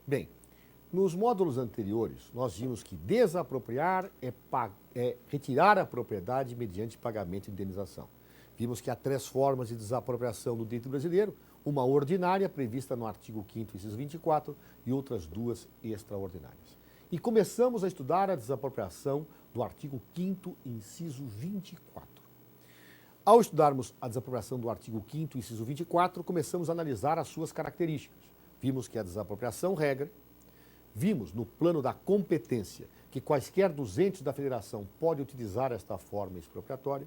Bem, nos módulos anteriores, nós vimos que desapropriar é retirar a propriedade mediante pagamento de indenização. Vimos que há 3 formas de desapropriação no direito brasileiro, uma ordinária, prevista no artigo 5º, inciso 24, e outras 2 extraordinárias. E começamos a estudar a desapropriação do artigo 5º, inciso 24. Ao estudarmos a desapropriação do artigo 5º, inciso 24, começamos a analisar as suas características. Vimos que a desapropriação regra, vimos no plano da competência que quaisquer dos entes da federação podem utilizar esta forma expropriatória.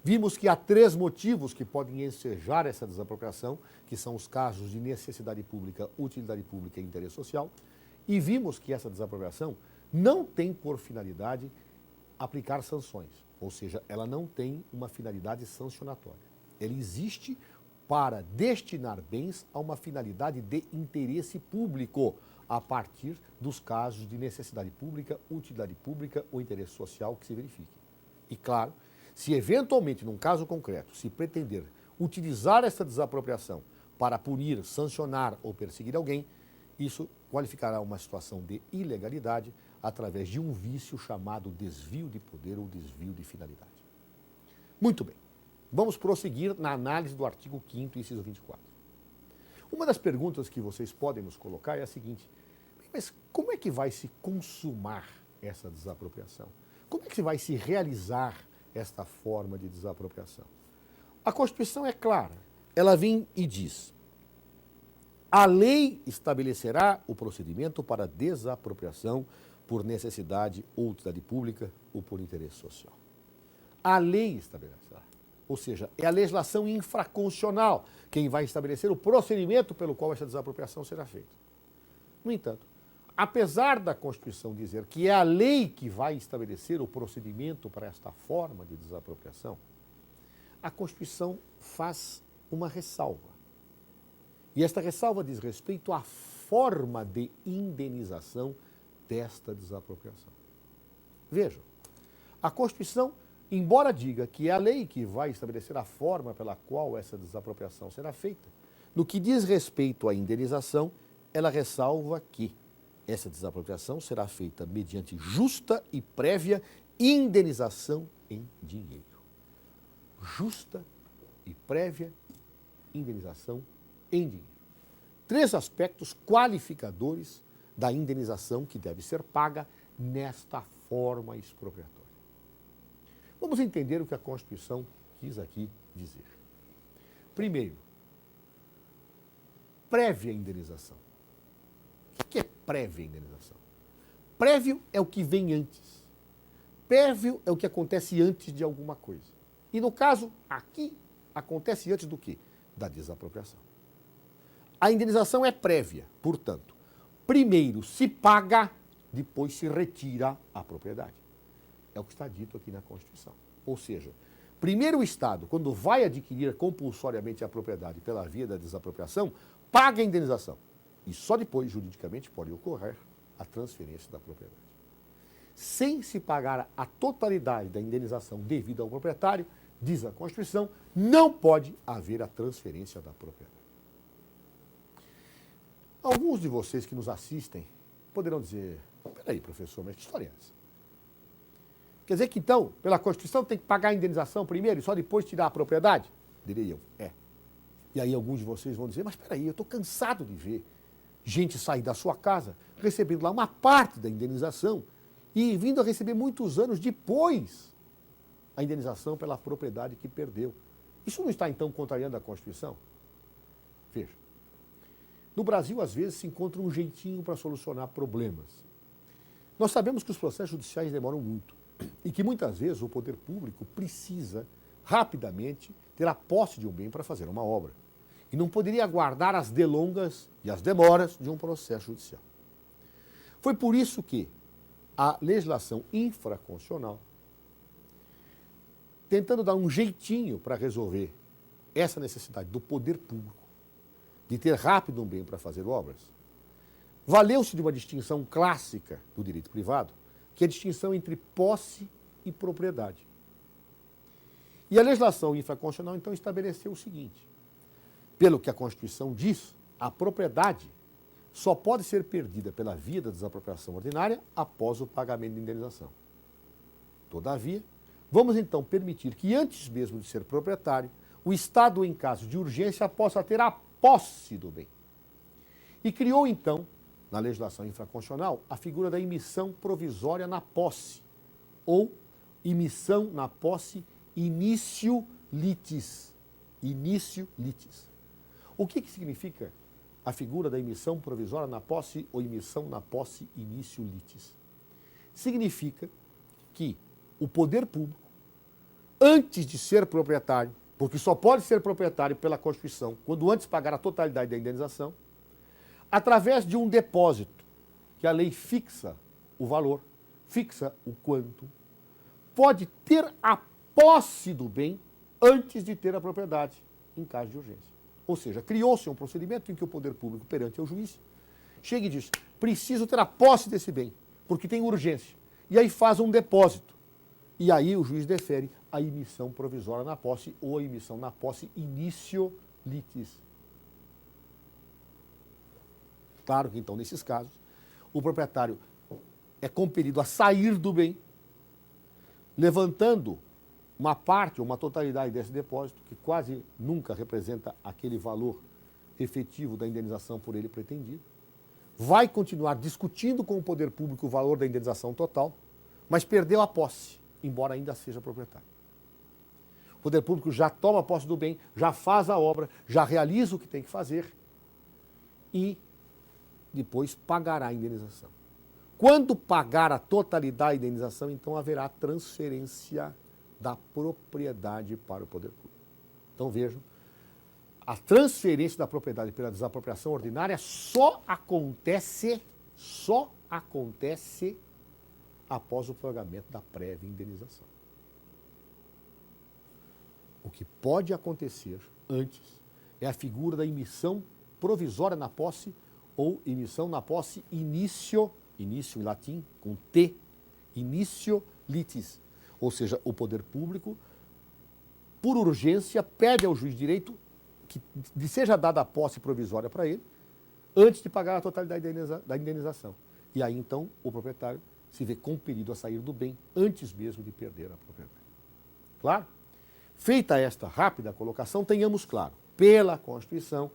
Vimos que há 3 motivos que podem ensejar essa desapropriação, que são os casos de necessidade pública, utilidade pública e interesse social. E vimos que essa desapropriação não tem por finalidade aplicar sanções, ou seja, ela não tem uma finalidade sancionatória. Ela existe para destinar bens a uma finalidade de interesse público, a partir dos casos de necessidade pública, utilidade pública ou interesse social que se verifique. E claro, se eventualmente, num caso concreto, se pretender utilizar essa desapropriação para punir, sancionar ou perseguir alguém, isso qualificará uma situação de ilegalidade através de um vício chamado desvio de poder ou desvio de finalidade. Muito bem, vamos prosseguir na análise do artigo 5º, inciso 24. Uma das perguntas que vocês podem nos colocar é a seguinte: mas como é que vai se consumar essa desapropriação? Como é que vai se realizar esta forma de desapropriação? A Constituição é clara. Ela vem e diz: a lei estabelecerá o procedimento para desapropriação por necessidade ou utilidade pública ou por interesse social. A lei estabelecerá. Ou seja, é a legislação infraconstitucional quem vai estabelecer o procedimento pelo qual essa desapropriação será feita. No entanto, apesar da Constituição dizer que é a lei que vai estabelecer o procedimento para esta forma de desapropriação, a Constituição faz uma ressalva. E esta ressalva diz respeito à forma de indenização desta desapropriação. Vejam, a Constituição, embora diga que é a lei que vai estabelecer a forma pela qual essa desapropriação será feita, no que diz respeito à indenização, ela ressalva que essa desapropriação será feita mediante justa e prévia indenização em dinheiro. Justa e prévia indenização em dinheiro. 3 aspectos qualificadores da indenização que deve ser paga nesta forma expropriatória. Vamos entender o que a Constituição quis aqui dizer. Primeiro, prévia indenização. O que é prévia indenização? Prévio é o que vem antes. Prévio é o que acontece antes de alguma coisa. E no caso, aqui, acontece antes do quê? Da desapropriação. A indenização é prévia, portanto, primeiro se paga, depois se retira a propriedade. É o que está dito aqui na Constituição. Ou seja, primeiro o Estado, quando vai adquirir compulsoriamente a propriedade pela via da desapropriação, paga a indenização. E só depois, juridicamente, pode ocorrer a transferência da propriedade. Sem se pagar a totalidade da indenização devida ao proprietário, diz a Constituição, não pode haver a transferência da propriedade. Alguns de vocês que nos assistem poderão dizer: peraí, professor, mas que história é essa? Quer dizer que, então, pela Constituição tem que pagar a indenização primeiro e só depois tirar a propriedade? Direi eu, é. E aí alguns de vocês vão dizer: mas peraí, eu estou cansado de ver gente sair da sua casa recebendo lá uma parte da indenização e vindo a receber muitos anos depois a indenização pela propriedade que perdeu. Isso não está, então, contrariando a Constituição? Veja. No Brasil, às vezes, se encontra um jeitinho para solucionar problemas. Nós sabemos que os processos judiciais demoram muito e que, muitas vezes, o poder público precisa, rapidamente, ter a posse de um bem para fazer uma obra. E não poderia aguardar as delongas e as demoras de um processo judicial. Foi por isso que a legislação infraconstitucional, tentando dar um jeitinho para resolver essa necessidade do poder público, de ter rápido um bem para fazer obras, valeu-se de uma distinção clássica do direito privado, que é a distinção entre posse e propriedade. E a legislação infraconstitucional, então, estabeleceu o seguinte: pelo que a Constituição diz, a propriedade só pode ser perdida pela via da desapropriação ordinária após o pagamento de indenização. Todavia, vamos então permitir que, antes mesmo de ser proprietário, o Estado, em caso de urgência, possa ter a posse do bem. E criou, então, na legislação infraconstitucional, a figura da emissão provisória na posse, ou emissão na posse início litis. Início litis. O que significa a figura da emissão provisória na posse ou emissão na posse início litis? Significa que o poder público, antes de ser proprietário, porque só pode ser proprietário pela Constituição, quando antes pagar a totalidade da indenização, através de um depósito, que a lei fixa o valor, fixa o quanto, pode ter a posse do bem antes de ter a propriedade, em caso de urgência. Ou seja, criou-se um procedimento em que o poder público, perante o juiz, chega e diz: preciso ter a posse desse bem, porque tem urgência. E aí faz um depósito. E aí o juiz defere a emissão provisória na posse ou a emissão na posse início litis. Claro que, então, nesses casos, o proprietário é compelido a sair do bem, levantando uma parte ou uma totalidade desse depósito, que quase nunca representa aquele valor efetivo da indenização por ele pretendido, vai continuar discutindo com o poder público o valor da indenização total, mas perdeu a posse, embora ainda seja proprietário. O poder público já toma posse do bem, já faz a obra, já realiza o que tem que fazer e depois pagará a indenização. Quando pagar a totalidade da indenização, então haverá transferência da propriedade para o poder público. Então vejam, a transferência da propriedade pela desapropriação ordinária só acontece após o pagamento da prévia indenização. O que pode acontecer antes é a figura da emissão provisória na posse ou emissão na posse início em latim, com T, início litis. Ou seja, o poder público, por urgência, pede ao juiz de direito que seja dada a posse provisória para ele, antes de pagar a totalidade da indenização. E aí, então, o proprietário se vê compelido a sair do bem antes mesmo de perder a propriedade. Claro? Feita esta rápida colocação, tenhamos claro, pela Constituição,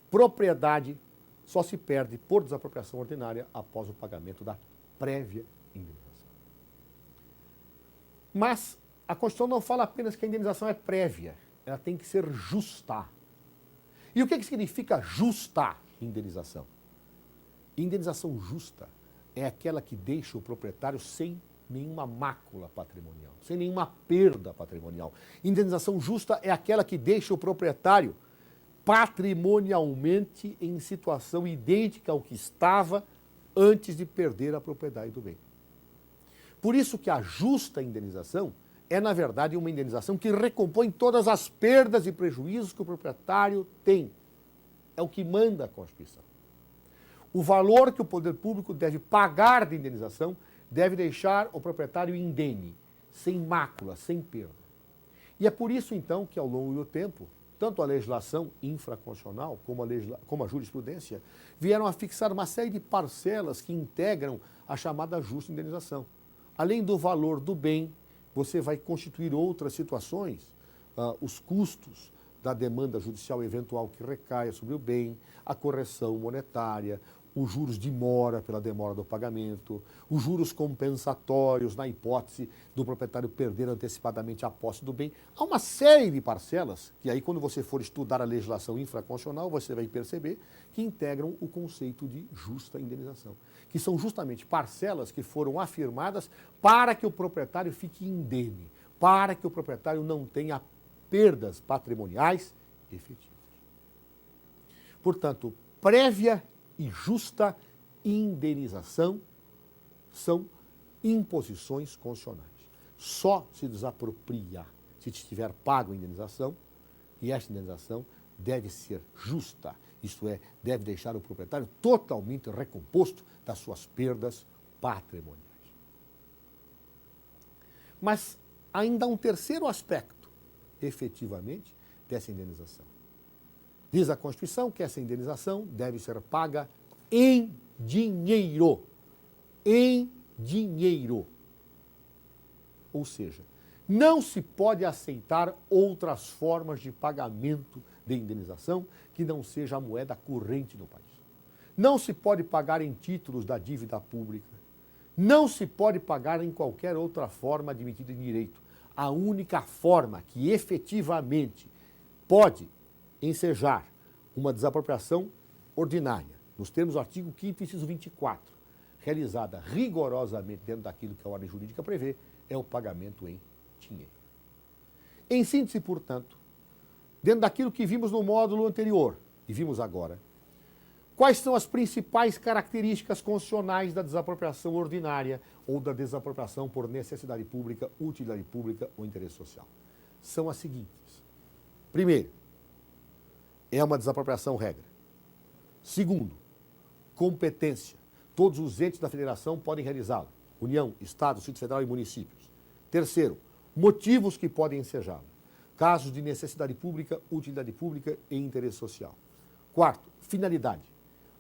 propriedade só se perde por desapropriação ordinária após o pagamento da prévia indenização. Mas a Constituição não fala apenas que a indenização é prévia, ela tem que ser justa. E o que significa justa indenização? Indenização justa é aquela que deixa o proprietário sem nenhuma mácula patrimonial, sem nenhuma perda patrimonial. Indenização justa é aquela que deixa o proprietário patrimonialmente em situação idêntica ao que estava antes de perder a propriedade do bem. Por isso que a justa indenização é, na verdade, uma indenização que recompõe todas as perdas e prejuízos que o proprietário tem. É o que manda a Constituição. O valor que o poder público deve pagar de indenização deve deixar o proprietário indene, sem mácula, sem perda. E é por isso, então, que ao longo do tempo, tanto a legislação infraconstitucional como a jurisprudência vieram a fixar uma série de parcelas que integram a chamada justa indenização. Além do valor do bem, você vai constituir outras situações, os custos da demanda judicial eventual que recaia sobre o bem, a correção monetária, os juros de mora pela demora do pagamento, os juros compensatórios na hipótese do proprietário perder antecipadamente a posse do bem. Há uma série de parcelas que aí, quando você for estudar a legislação infraconstitucional, você vai perceber que integram o conceito de justa indenização, que são justamente parcelas que foram afirmadas para que o proprietário fique indene, para que o proprietário não tenha perdas patrimoniais efetivas. Portanto, prévia e justa indenização são imposições constitucionais. Só se desapropria se tiver pago a indenização, e esta indenização deve ser justa, isto é, deve deixar o proprietário totalmente recomposto das suas perdas patrimoniais. Mas ainda há um terceiro aspecto, efetivamente, dessa indenização. Diz a Constituição que essa indenização deve ser paga em dinheiro. Em dinheiro. Ou seja, não se pode aceitar outras formas de pagamento de indenização que não seja a moeda corrente do país. Não se pode pagar em títulos da dívida pública. Não se pode pagar em qualquer outra forma admitida em direito. A única forma que efetivamente pode ensejar uma desapropriação ordinária, nos termos do artigo 5º, inciso 24, realizada rigorosamente dentro daquilo que a ordem jurídica prevê, é o pagamento em dinheiro. Em síntese, portanto, dentro daquilo que vimos no módulo anterior e vimos agora, quais são as principais características constitucionais da desapropriação ordinária ou da desapropriação por necessidade pública, utilidade pública ou interesse social? São as seguintes. Primeiro, é uma desapropriação regra. Segundo, competência. Todos os entes da federação podem realizá-la. União, Estado, Distrito Federal e municípios. Terceiro, motivos que podem ensejá-la. Casos de necessidade pública, utilidade pública e interesse social. Quarto, finalidade.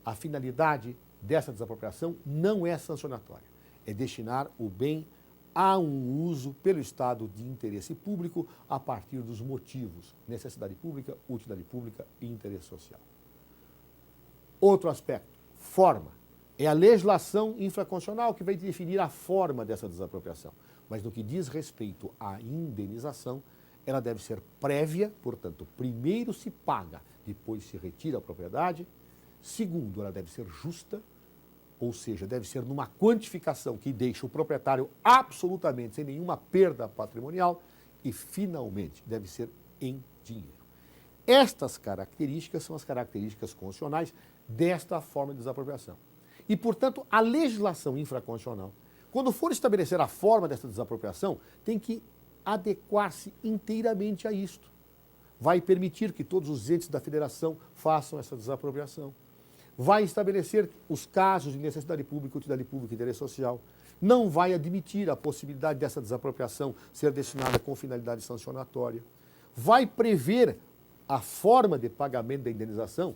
A finalidade dessa desapropriação não é sancionatória. É destinar o bem a um uso pelo Estado de interesse público a partir dos motivos, necessidade pública, utilidade pública e interesse social. Outro aspecto, forma. É a legislação infraconstitucional que vai definir a forma dessa desapropriação. Mas no que diz respeito à indenização, ela deve ser prévia, portanto, primeiro se paga, depois se retira a propriedade. Segundo, ela deve ser justa, ou seja, deve ser numa quantificação que deixe o proprietário absolutamente sem nenhuma perda patrimonial. E, finalmente, deve ser em dinheiro. Estas características são as características constitucionais desta forma de desapropriação. E, portanto, a legislação infraconstitucional, quando for estabelecer a forma dessa desapropriação, tem que adequar-se inteiramente a isto. Vai permitir que todos os entes da federação façam essa desapropriação. Vai estabelecer os casos de necessidade pública, utilidade pública e interesse social. Não vai admitir a possibilidade dessa desapropriação ser destinada com finalidade sancionatória. Vai prever a forma de pagamento da indenização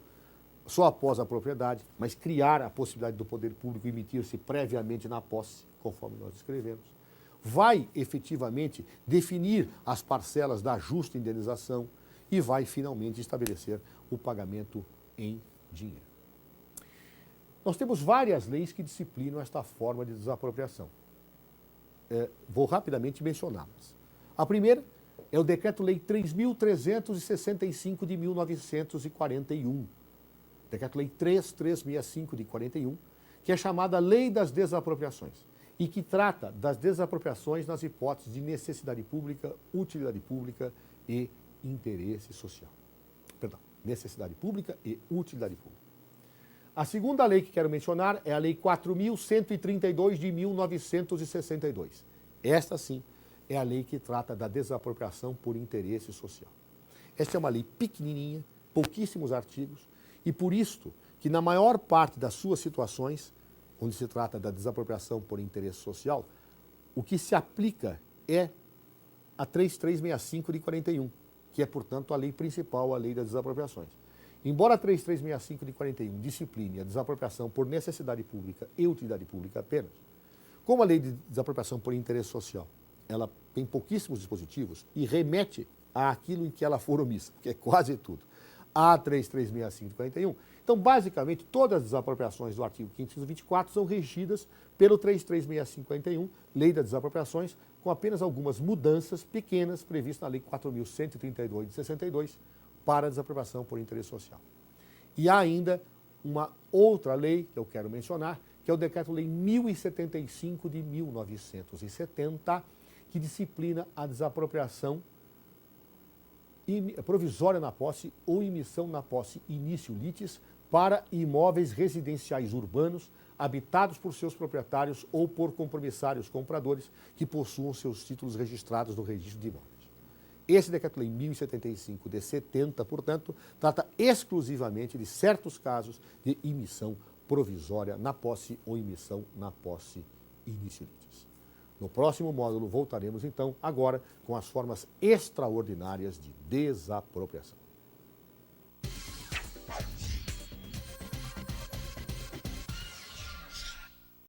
só após a propriedade, mas criar a possibilidade do poder público emitir-se previamente na posse, conforme nós descrevemos. Vai efetivamente definir as parcelas da justa indenização e vai finalmente estabelecer o pagamento em dinheiro. Nós temos várias leis que disciplinam esta forma de desapropriação. Vou rapidamente mencioná-las. A primeira é o Decreto-Lei 3.365 de 1941. Decreto-Lei 3.365 de 41, que é chamada Lei das Desapropriações e que trata das desapropriações nas hipóteses de necessidade pública, utilidade pública e interesse social. Perdão, necessidade pública e utilidade pública. A segunda lei que quero mencionar é a Lei 4.132 de 1962. Esta, sim, é a lei que trata da desapropriação por interesse social. Esta é uma lei pequenininha, pouquíssimos artigos, e por isto que na maior parte das suas situações, onde se trata da desapropriação por interesse social, o que se aplica é a 3365 de 41, que é, portanto, a lei principal, a lei das desapropriações. Embora a 3365 de 41 discipline a desapropriação por necessidade pública e utilidade pública apenas, como a lei de desapropriação por interesse social, ela tem pouquíssimos dispositivos e remete àquilo em que ela for omissa, que é quase tudo. A 3365 de 41. Então, basicamente, todas as desapropriações do artigo 5º, inciso 24 são regidas pelo 336551, Lei das Desapropriações, com apenas algumas mudanças pequenas previstas na Lei 4.132 de 62 para a desapropriação por interesse social. E há ainda uma outra lei que eu quero mencionar, que é o Decreto-Lei 1075 de 1970, que disciplina a desapropriação provisória na posse ou emissão na posse início litis para imóveis residenciais urbanos habitados por seus proprietários ou por compromissários compradores que possuam seus títulos registrados no registro de imóveis. Esse Decreto-Lei 1075 de 70, portanto, trata exclusivamente de certos casos de emissão provisória na posse ou emissão na posse início litis. No próximo módulo voltaremos, então, agora com as formas extraordinárias de desapropriação.